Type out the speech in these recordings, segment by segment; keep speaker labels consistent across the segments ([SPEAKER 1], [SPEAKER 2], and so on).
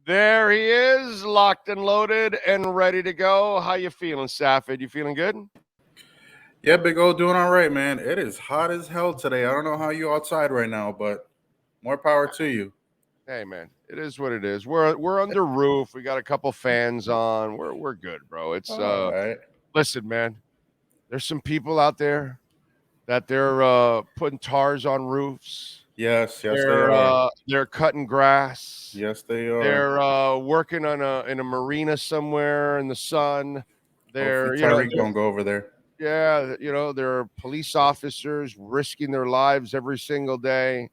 [SPEAKER 1] There he is, locked and loaded and ready to go. How you feeling, Safid? You feeling good?
[SPEAKER 2] Yeah, Big O, doing all right, man. It is hot as hell today. I don't know how you outside right now, but more power to you.
[SPEAKER 1] Hey, man, it is what it is. We're under roof. We got a couple fans on. We're good, bro. It's
[SPEAKER 2] All right.
[SPEAKER 1] listen, man. There's some people out there that they're putting tars on roofs.
[SPEAKER 2] Yes, they are.
[SPEAKER 1] They're cutting grass.
[SPEAKER 2] Yes, they are.
[SPEAKER 1] They're working on in a marina somewhere in the sun.
[SPEAKER 2] Hopefully,
[SPEAKER 1] They're
[SPEAKER 2] Tyreek don't go over there.
[SPEAKER 1] yeah, there are police officers risking their lives every single day,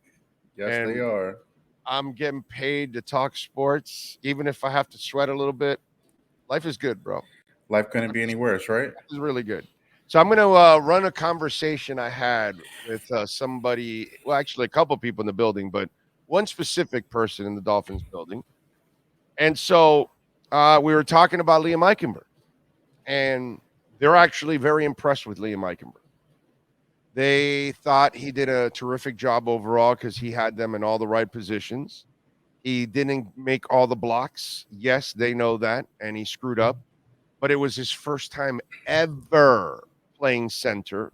[SPEAKER 2] Yes, they
[SPEAKER 1] and
[SPEAKER 2] are.
[SPEAKER 1] I'm getting paid to talk sports, even if I have to sweat a little bit. Life is good, bro.
[SPEAKER 2] Life couldn't be any worse, right?
[SPEAKER 1] Life is really good. So I'm going to run a conversation I had with somebody, well, actually a couple people in the building, but one specific person in the Dolphins building. And so we were talking about Liam Eichenberg, and they're actually very impressed with Liam Eichenberg. They thought he did a terrific job overall because he had them in all the right positions. He didn't make all the blocks. Yes, they know that, and he screwed up. But it was his first time ever playing center,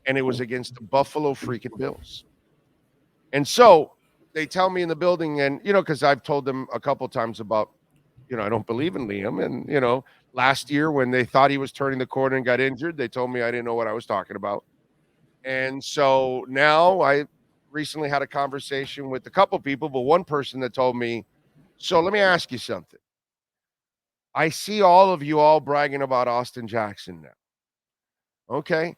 [SPEAKER 1] and it was against the Buffalo freaking Bills. And so they tell me in the building, and because I've told them a couple times about, I don't believe in Liam, and last year when they thought he was turning the corner and got injured, they told me I didn't know what I was talking about. And so now I recently had a conversation with a couple people, but one person that told me, so let me ask you something. I see all of you all bragging about Austin Jackson now. Okay.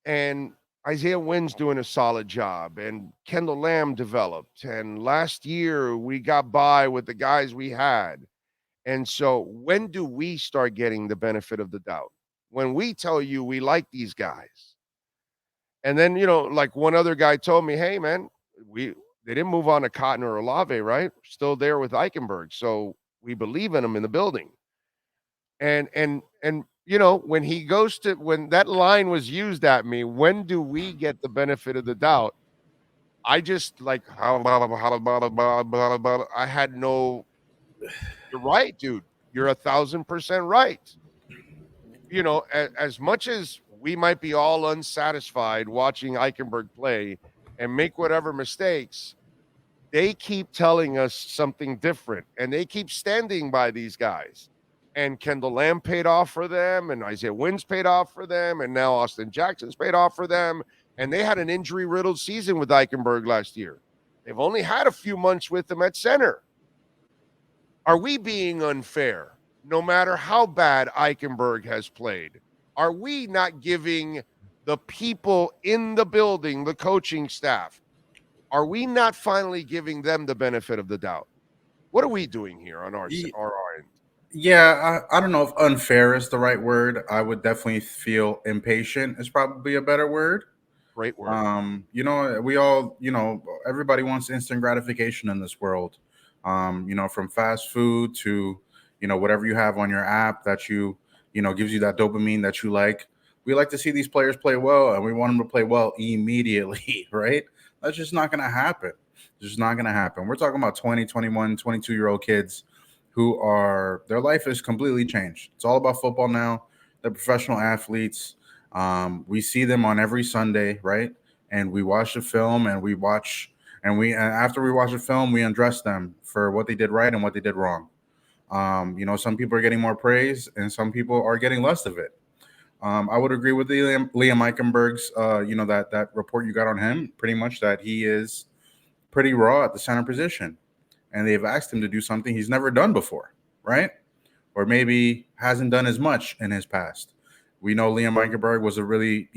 [SPEAKER 1] And Isaiah Wynn's doing a solid job, and Kendall Lamb developed. And last year we got by with the guys we had. And so when do we start getting the benefit of the doubt? When we tell you we like these guys. And then, like one other guy told me, hey, man, they didn't move on to Cotton or Olave, right? Still there with Eichenberg. So we believe in him in the building. And when he goes to when that line was used at me, when do we get the benefit of the doubt? I just like I had no. You're right, dude. You're 1,000% right. As much as we might be all unsatisfied watching Eichenberg play and make whatever mistakes, they keep telling us something different, and they keep standing by these guys. And Kendall Lamb paid off for them, and Isaiah Wynn's paid off for them, and now Austin Jackson's paid off for them. And they had an injury-riddled season with Eichenberg last year. They've only had a few months with him at center. Are we being unfair? No matter how bad Eichenberg has played, are we not giving the people in the building, the coaching staff, are we not finally giving them the benefit of the doubt? What are we doing here on our end?
[SPEAKER 2] Yeah, I don't know if unfair is the right word. I would definitely feel impatient is probably a better word.
[SPEAKER 1] Great word.
[SPEAKER 2] We all, everybody wants instant gratification in this world. From fast food to, whatever you have on your app that gives you that dopamine that you like. We like to see these players play well, and we want them to play well immediately, right? That's just not going to happen. It's just not going to happen. We're talking about 20, 21, 22-year-old kids who their life is completely changed. It's all about football now. They're professional athletes. We see them on every Sunday, right? And we watch the film, and after we watch the film, we undress them for what they did right and what they did wrong. Some people are getting more praise, and some people are getting less of it. I would agree with Liam Eichenberg's, that report you got on him, pretty much that he is pretty raw at the center position, and they've asked him to do something he's never done before, right? Or maybe hasn't done as much in his past. We know Liam Eichenberg was a really,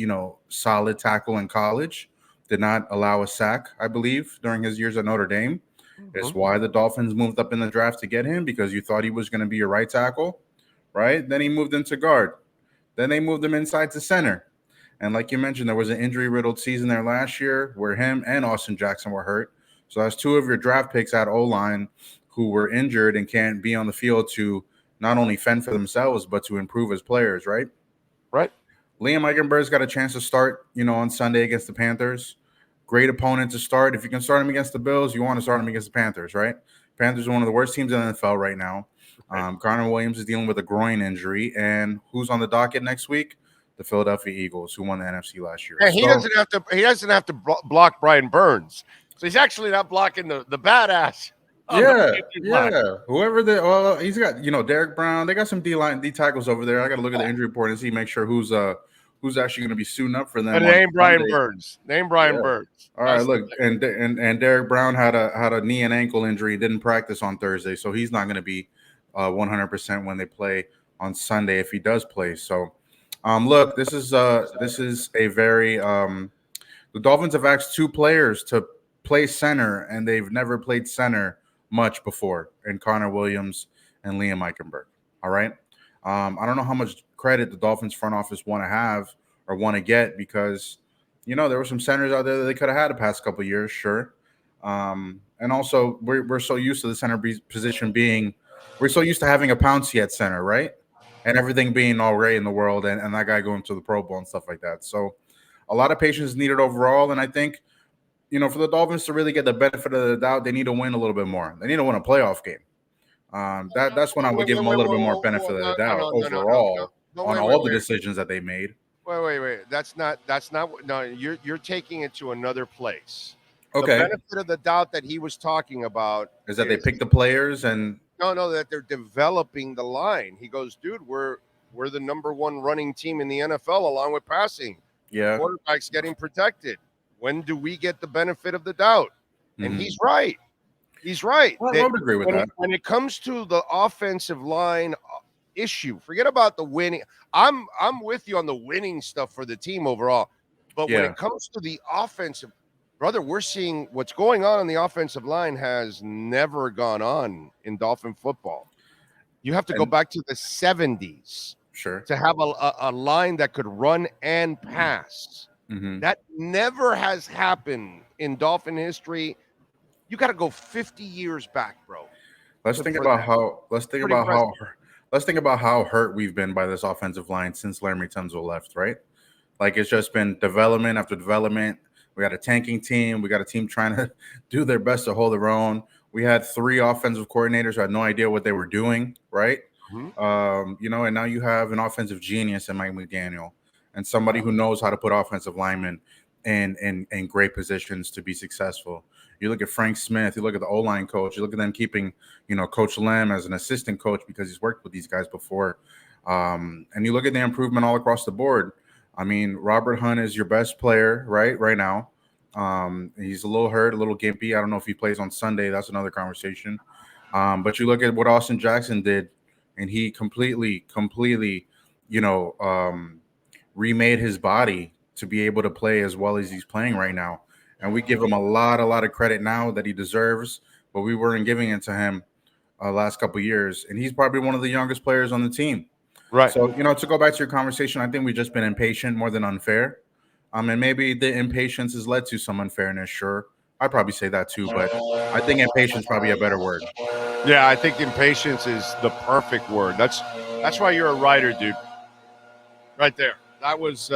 [SPEAKER 2] solid tackle in college. Did not allow a sack, I believe, during his years at Notre Dame.
[SPEAKER 1] Mm-hmm.
[SPEAKER 2] It's why the Dolphins moved up in the draft to get him, because you thought he was going to be a right tackle, right? Then he moved into guard. Then they moved him inside to center. And like you mentioned, there was an injury-riddled season there last year where him and Austin Jackson were hurt. So that's two of your draft picks at O-line who were injured and can't be on the field to not only fend for themselves, but to improve as players, right?
[SPEAKER 1] Right.
[SPEAKER 2] Liam Eichenberg's got a chance to start, on Sunday against the Panthers. Great opponent to start. If you can start him against the Bills, you want to start him against the Panthers, right? Panthers are one of the worst teams in the NFL right now. Connor Williams is dealing with a groin injury, and who's on the docket next week? The Philadelphia Eagles, who won the NFC last year.
[SPEAKER 1] And he doesn't have to. He doesn't have to block Brian Burns. So he's actually not blocking the badass.
[SPEAKER 2] Yeah. Whoever he's got, Derek Brown. They got some D tackles over there. I got to look at the injury report and see, make sure who's actually going to be suiting up for them.
[SPEAKER 1] But name Brian Burns. Name Brian Burns.
[SPEAKER 2] All right, look, and Derek Brown had a knee and ankle injury. Didn't practice on Thursday, so he's not going to be 100% when they play on Sunday if he does play. So, look, this is a very the Dolphins have asked 2 players to play center, and they've never played center much before, in Connor Williams and Liam Eichenberg. All right. I don't know how much credit the Dolphins front office want to have or want to get, because, there were some centers out there that they could have had the past couple of years. Sure. And also we're so used to the center position we're so used to having a Pouncey at center, right? And everything being all right in the world, and that guy going to the Pro Bowl and stuff like that. So a lot of patience is needed overall. And I think, for the Dolphins to really get the benefit of the doubt, they need to win a little bit more. They need to win a playoff game. That's when I would give them a little bit more benefit of the doubt overall on all the decisions that they made.
[SPEAKER 1] Wait. That's not. No, you're taking it to another place.
[SPEAKER 2] Okay.
[SPEAKER 1] The benefit of the doubt that he was talking about
[SPEAKER 2] is that they pick the players and
[SPEAKER 1] no, that they're developing the line. He goes, dude, we're the number 1 running team in the NFL along with passing.
[SPEAKER 2] Yeah.
[SPEAKER 1] Quarterback's getting protected. When do we get the benefit of the doubt? And he's right. He's right.
[SPEAKER 2] Well, I would agree with that.
[SPEAKER 1] When it comes to the offensive line issue, forget about the winning. I'm with you on the winning stuff for the team overall. But when it comes to the offensive, brother, we're seeing what's going on the offensive line has never gone on in Dolphin football. You have to go back to the 70s to have a line that could run and pass. That never has happened in Dolphin history. You got to go 50 years back, bro.
[SPEAKER 2] Let's think about how hurt we've been by this offensive line since Laremy Tunsil left, right? Like, it's just been development after development. We got a tanking team. We got a team trying to do their best to hold their own. We had 3 offensive coordinators who had no idea what they were doing, right? And now you have an offensive genius in Mike McDaniel, and somebody who knows how to put offensive linemen in great positions to be successful. You look at Frank Smith, you look at the O-line coach, you look at them keeping, Coach Lem as an assistant coach because he's worked with these guys before. And you look at the improvement all across the board. I mean, Robert Hunt is your best player right now. He's a little hurt, a little gimpy. I don't know if he plays on Sunday. That's another conversation. But you look at what Austin Jackson did, and he completely, remade his body to be able to play as well as he's playing right now. And we give him a lot of credit now that he deserves, but we weren't giving it to him last couple of years. And he's probably one of the youngest players on the team.
[SPEAKER 1] Right.
[SPEAKER 2] So, to go back to your conversation, I think we've just been impatient more than unfair. And maybe the impatience has led to some unfairness, sure. I'd probably say that too, but I think impatience is probably a better word.
[SPEAKER 1] Yeah, I think impatience is the perfect word. That's why you're a writer, dude. Right there. That was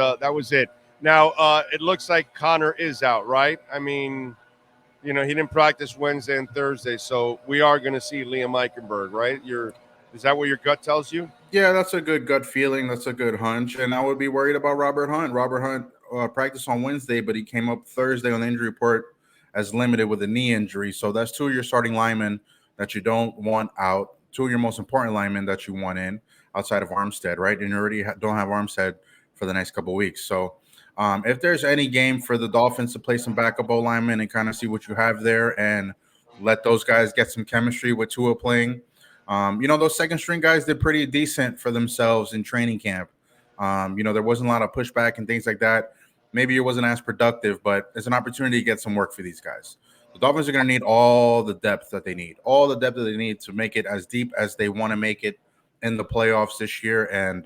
[SPEAKER 1] it. Now, it looks like Connor is out, right? I mean, he didn't practice Wednesday and Thursday, so we are going to see Liam Eichenberg, right? Is that what your gut tells you?
[SPEAKER 2] Yeah, that's a good gut feeling. That's a good hunch. And I would be worried about Robert Hunt. Robert Hunt practiced on Wednesday, but he came up Thursday on the injury report as limited with a knee injury. So that's 2 of your starting linemen that you don't want out, 2 of your most important linemen that you want in outside of Armstead, right? And you already don't have Armstead for the next couple of weeks. So if there's any game for the Dolphins to play some backup linemen and kind of see what you have there and let those guys get some chemistry with Tua playing, those second string guys did pretty decent for themselves in training camp. There wasn't a lot of pushback and things like that. Maybe it wasn't as productive, but it's an opportunity to get some work for these guys. The Dolphins are going to need all the depth that they need to make it as deep as they want to make it in the playoffs this year. And,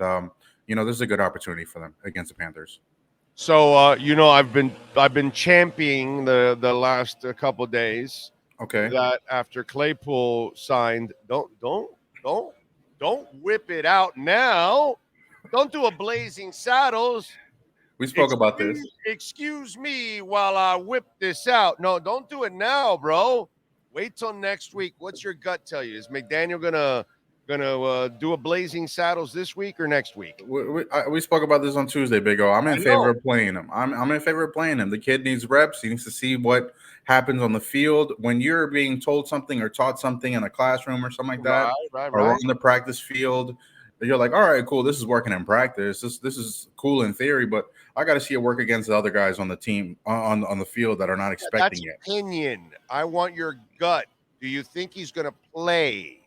[SPEAKER 2] this is a good opportunity for them against the Panthers.
[SPEAKER 1] So, I've been championing the last couple of days.
[SPEAKER 2] Okay.
[SPEAKER 1] That after Claypool signed, don't whip it out now. Don't do a Blazing Saddles.
[SPEAKER 2] We spoke about this.
[SPEAKER 1] Excuse me while I whip this out. No, don't do it now, bro. Wait till next week. What's your gut tell you? Is McDaniel gonna do a Blazing Saddles this week or next week?
[SPEAKER 2] We spoke about this on Tuesday, Big O. I'm in
[SPEAKER 1] I
[SPEAKER 2] favor
[SPEAKER 1] know.
[SPEAKER 2] of playing him. I'm in favor of playing him. The kid needs reps. He needs to see what happens on the field. When you're being told something or taught something in a classroom or something like that,
[SPEAKER 1] Right, right,
[SPEAKER 2] or
[SPEAKER 1] right.
[SPEAKER 2] on the practice field, you're like, all right, cool. This is working in practice. This is cool in theory, but I got to see it work against the other guys on the team on the field that are not
[SPEAKER 1] That's
[SPEAKER 2] expecting it.
[SPEAKER 1] opinion. I want your gut. Do you think he's gonna play?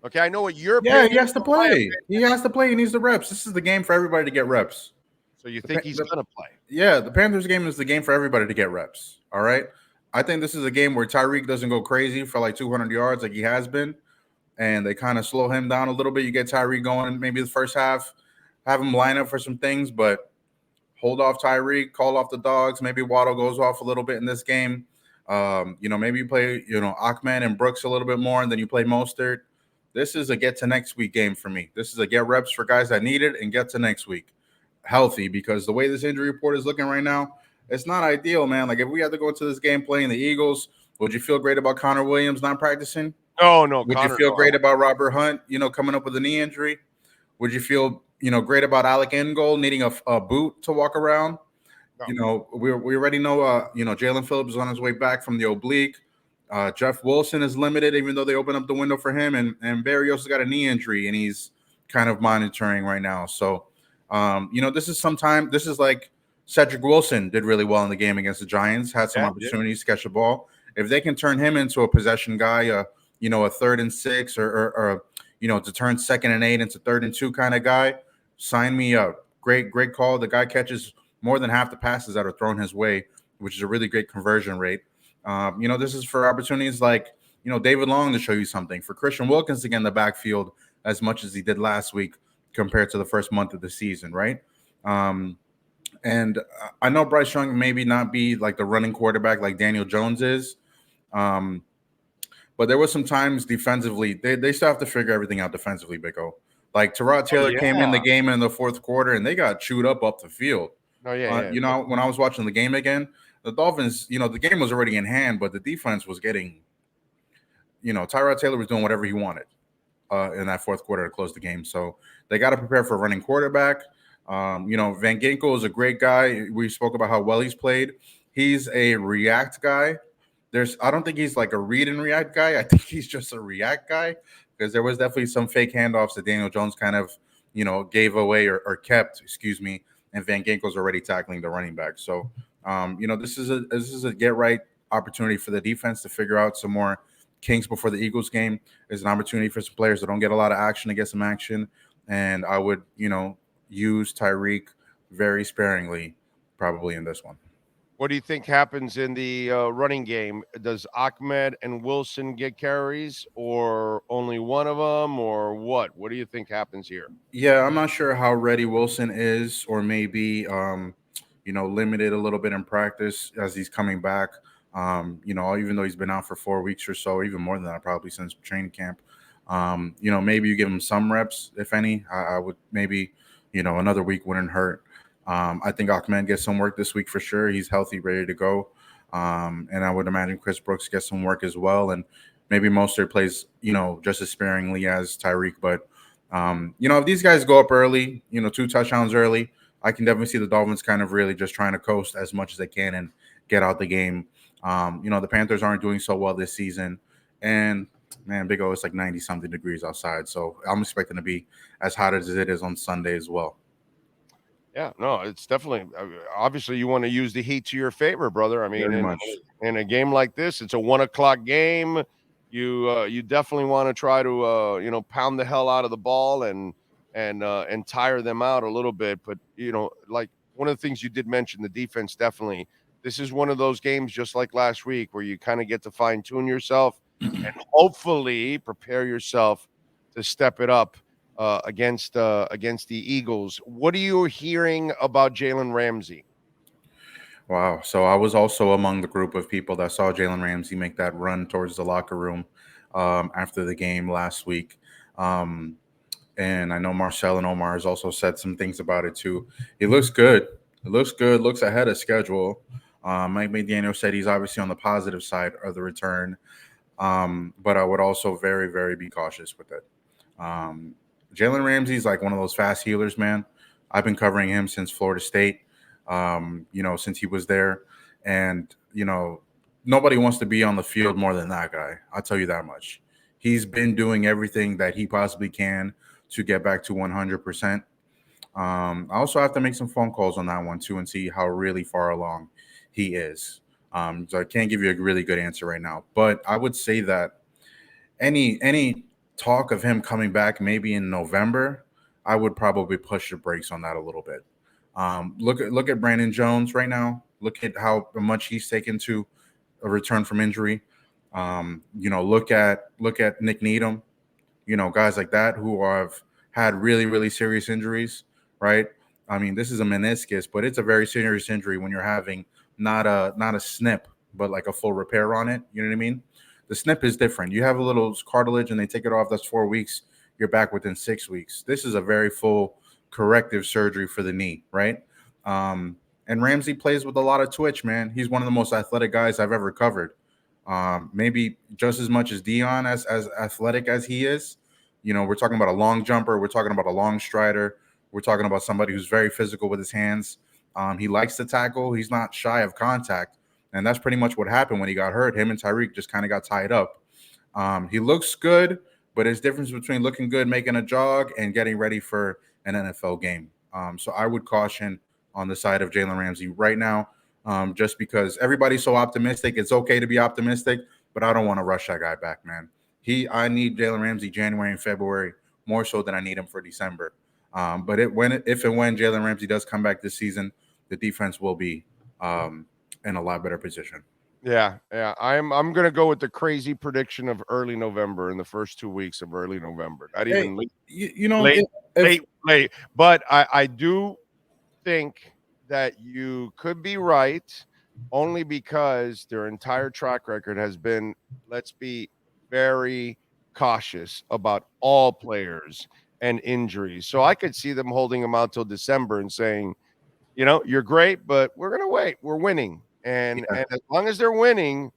[SPEAKER 1] Okay, I know what your
[SPEAKER 2] Yeah, he
[SPEAKER 1] opinion is.
[SPEAKER 2] has to play. He has to play. He needs the reps. This is the game for everybody to get reps.
[SPEAKER 1] So you
[SPEAKER 2] The,
[SPEAKER 1] think he's
[SPEAKER 2] the,
[SPEAKER 1] gonna play?
[SPEAKER 2] Yeah, the Panthers game is the game for everybody to get reps. All right. I think this is a game where Tyreek doesn't go crazy for like 200 yards like he has been, and they kind of slow him down a little bit. You get Tyreek going maybe the first half, have him line up for some things, but hold off Tyreek, call off the dogs. Maybe Waddle goes off a little bit in this game. Maybe you play, Ahmed and Brooks a little bit more, and then you play Mostert. This is a get to next week game for me. This is a get reps for guys that need it and get to next week healthy, because the way this injury report is looking right now, it's not ideal, man. Like if we had to go into this game playing the Eagles, would you feel great about Connor Williams not practicing?
[SPEAKER 1] No,
[SPEAKER 2] Would you
[SPEAKER 1] Connor.
[SPEAKER 2] feel
[SPEAKER 1] No, I
[SPEAKER 2] great about Robert Hunt, coming up with a knee injury? Would you feel, great about Alec Ingold needing a boot to walk around?
[SPEAKER 1] no.
[SPEAKER 2] We already know, Jalen Phillips is on his way back from the oblique. Jeff Wilson is limited, even though they opened up the window for him. And Barrios has got a knee injury, and he's kind of monitoring right now. So, this is like Cedric Wilson did really well in the game against the Giants, had some
[SPEAKER 1] Yeah,
[SPEAKER 2] opportunities to catch the ball. If they can turn him into a possession guy, a 3rd and 6 or to turn 2nd and 8 into 3rd and 2 kind of guy, sign me up. Great call. The guy catches more than half the passes that are thrown his way, which is a really great conversion rate. This is for opportunities like, David Long to show you something, for Christian Wilkins to get in the backfield as much as he did last week compared to the first month of the season, right? And I know Bryce Young maybe not be like the running quarterback like Daniel Jones is, but there was some times defensively, they still have to figure everything out defensively, Big O. Like Tyrod Taylor came in the game in the fourth quarter and they got chewed up the field.
[SPEAKER 1] No, yeah.
[SPEAKER 2] When I was watching the game again, the Dolphins, the game was already in hand, but the defense was getting, Tyrod Taylor was doing whatever he wanted in that fourth quarter to close the game. So they got to prepare for a running quarterback. Van Ginkel is a great guy. We spoke about how well he's played. He's a react guy. I don't think he's like a read and react guy. I think he's just a react guy, because there was definitely some fake handoffs that Daniel Jones kind of, gave away or kept, excuse me. And Van Ginkel's already tackling the running back. So, this is a get right opportunity for the defense to figure out some more kinks before the Eagles game. Is an opportunity for some players that don't get a lot of action to get some action. And I would, use Tyreek very sparingly, probably in this one.
[SPEAKER 1] What do you think happens in the running game? Does Ahmed and Wilson get carries, or only one of them, or what? What do you think happens here?
[SPEAKER 2] Yeah, I'm not sure how ready Wilson is, or maybe limited a little bit in practice as he's coming back. Even though he's been out for 4 weeks or so, even more than that, probably since training camp. Maybe you give him some reps, if any. I would maybe, another week wouldn't hurt. I think Ahmed gets some work this week for sure. He's healthy, ready to go. And I would imagine Chris Brooks gets some work as well. And maybe Mostert plays, just as sparingly as Tyreek. But, if these guys go up early, 2 touchdowns early, I can definitely see the Dolphins kind of really just trying to coast as much as they can and get out the game. The Panthers aren't doing so well this season. And, man, Big O, it's like 90-something degrees outside. So I'm expecting to be as hot as it is on Sunday as well.
[SPEAKER 1] Yeah, no, it's definitely obviously you want to use the heat to your favor, brother. I mean,
[SPEAKER 2] Very much.
[SPEAKER 1] in a game like this, it's a 1 o'clock game. You definitely want to try to pound the hell out of the ball and tire them out a little bit. But like one of the things you did mention, the defense definitely. This is one of those games just like last week where you kind of get to fine tune yourself and hopefully prepare yourself to step it up against the Eagles. What are you hearing about Jalen Ramsey?
[SPEAKER 2] Wow. So I was also among the group of people that saw Jalen Ramsey make that run towards the locker room after the game last week. And I know Marcel and Omar has also said some things about it too. He looks good. It looks good. Looks ahead of schedule. Mike McDaniel said he's obviously on the positive side of the return. But I would also very, very be cautious with it. Um, Jalen Ramsey's like one of those fast healers, man. I've been covering him since Florida State, since he was there. And, nobody wants to be on the field more than that guy. I'll tell you that much. He's been doing everything that he possibly can to get back to 100%. I also have to make some phone calls on that one too and see how really far along he is. So I can't give you a really good answer right now, but I would say that any talk of him coming back maybe in November, I would probably push the brakes on that a little bit. Look at Brandon Jones right now. Look at how much he's taken to a return from injury. Look at Nick Needham. Guys like that who have had really, really serious injuries, right? I mean, this is a meniscus, but it's a very serious injury when you're having not a snip, but like a full repair on it. You know what I mean? The snip is different. You have a little cartilage and they take it off. That's 4 weeks. You're back within 6 weeks. This is a very full corrective surgery for the knee, right? And Ramsey plays with a lot of twitch, man. He's one of the most athletic guys I've ever covered. Maybe just as much as Deen as athletic as he is. We're talking about a long jumper. We're talking about a long strider. We're talking about somebody who's very physical with his hands. He likes to tackle. He's not shy of contact. And that's pretty much what happened when he got hurt. Him and Tyreek just kind of got tied up. He looks good, but there's difference between looking good, making a jog, and getting ready for an NFL game. So I would caution on the side of Jalen Ramsey right now, just because everybody's so optimistic. It's okay to be optimistic, but I don't want to rush that guy back, man. I need Jalen Ramsey January and February more so than I need him for December. But if and when Jalen Ramsey does come back this season, the defense will be in a lot better position.
[SPEAKER 1] Yeah. I'm gonna go with the crazy prediction of early November in the first 2 weeks of early November. Not
[SPEAKER 2] Hey,
[SPEAKER 1] even
[SPEAKER 2] if,
[SPEAKER 1] late. But I do think that you could be right, only because their entire track record has been, let's be very cautious about all players and injuries. So I could see them holding them out till December and saying, you're great, but we're going to wait. We're winning. And as long as they're winning,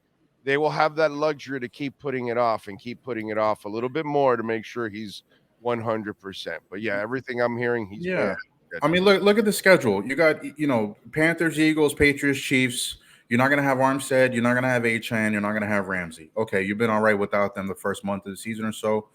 [SPEAKER 1] they will have that luxury to keep putting it off and keep putting it off a little bit more to make sure he's 100%. But yeah, everything I'm hearing, he's way
[SPEAKER 2] yeah.
[SPEAKER 1] ahead of
[SPEAKER 2] I mean,
[SPEAKER 1] schedule.
[SPEAKER 2] look at the schedule. You got Panthers, Eagles, Patriots, Chiefs. You're not gonna have Armstead. You're not gonna have Achan. You're not gonna have Ramsey. Okay, you've been all right without them the first month of the season or so.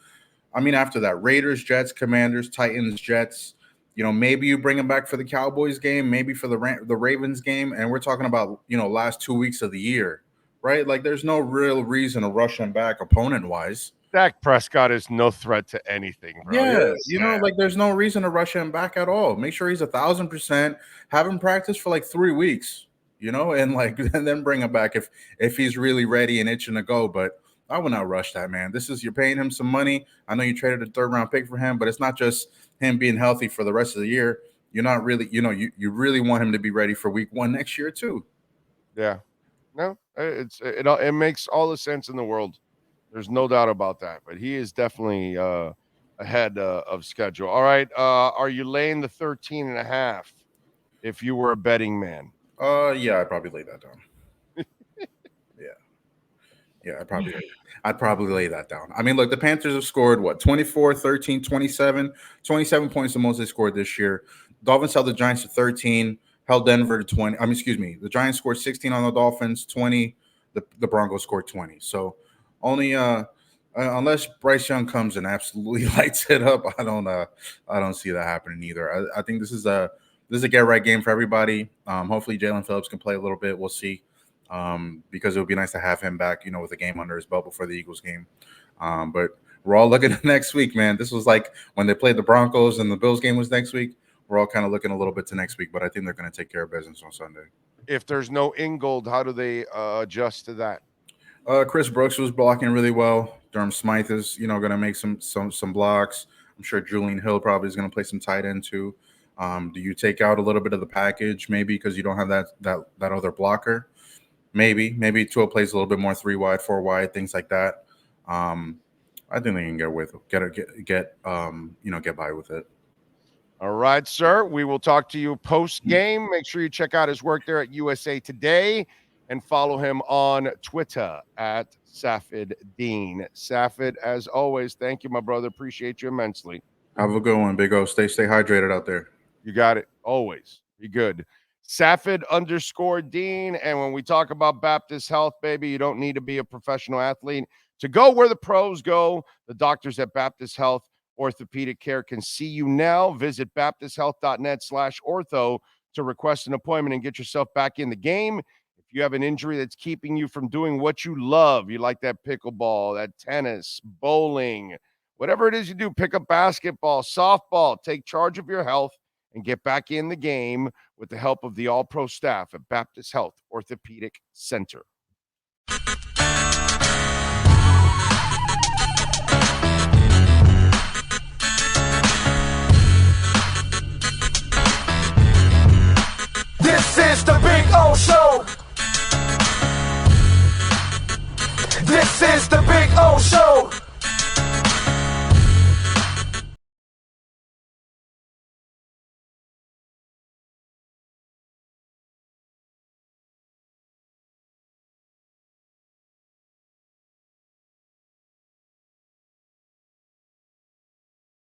[SPEAKER 2] I mean, after that, Raiders, Jets, Commanders, Titans, Jets. Maybe you bring them back for the Cowboys game, maybe for the Ravens game, and we're talking about last 2 weeks of the year, right? Like, there's no real reason to rush them back opponent wise.
[SPEAKER 1] Dak Prescott is no threat to anything, bro.
[SPEAKER 2] Yeah,
[SPEAKER 1] Man.
[SPEAKER 2] like there's no reason to rush him back at all. Make sure he's 1,000%. Have him practice for like 3 weeks, and like and then bring him back if he's really ready and itching to go. But I would not rush that, man. You're paying him some money. I know you traded a third-round pick for him, but it's not just him being healthy for the rest of the year. You're not really, you really want him to be ready for week 1 next year too.
[SPEAKER 1] Yeah. No, it makes all the sense in the world. There's no doubt about that. But he is definitely ahead of schedule. All right. Are you laying the 13.5 if you were a betting man?
[SPEAKER 2] Yeah, I'd probably lay that down. Yeah, I'd probably lay that down. I mean, look, the Panthers have scored what, 24, 13, 27. 27 points the most they scored this year. Dolphins held the Giants to 13, held Denver to 20. I mean, excuse me, the Giants scored 16 on the Dolphins, 20. The Broncos scored 20. So only unless Bryce Young comes and absolutely lights it up, I don't see that happening either. I think this is a get right game for everybody. Hopefully Jalen Phillips can play a little bit. We'll see. Because it would be nice to have him back, with a game under his belt before the Eagles game. But we're all looking at next week, man. This was like when they played the Broncos and the Bills game was next week. We're all kind of looking a little bit to next week, but I think they're going to take care of business on Sunday.
[SPEAKER 1] If there's no Ingold, how do they adjust to that?
[SPEAKER 2] Chris Brooks was blocking really well. Durham Smythe is, going to make some blocks. I'm sure Julian Hill probably is going to play some tight end too. Do you take out a little bit of the package maybe because you don't have that other blocker? Maybe Tua plays a little bit more 3 wide, 4 wide, things like that. I think they can get by with it.
[SPEAKER 1] All right, sir. We will talk to you post game. Make sure you check out his work there at USA Today and follow him on Twitter at Safid Deen. Safid, as always, thank you, my brother. Appreciate you immensely.
[SPEAKER 2] Have a good one, Big O. Stay hydrated out there.
[SPEAKER 1] You got it. Always. Be good. Safid_Deen. And when we talk about Baptist Health, baby, you don't need to be a professional athlete to go where the pros go. The doctors at Baptist Health Orthopedic Care can see you now. Visit baptisthealth.net/ortho to request an appointment and get yourself back in the game. If you have an injury that's keeping you from doing what you love, you like that pickleball, that tennis, bowling, whatever it is you do, pick up basketball, softball, take charge of your health and get back in the game with the help of the all-pro staff at Baptist Health Orthopedic Center.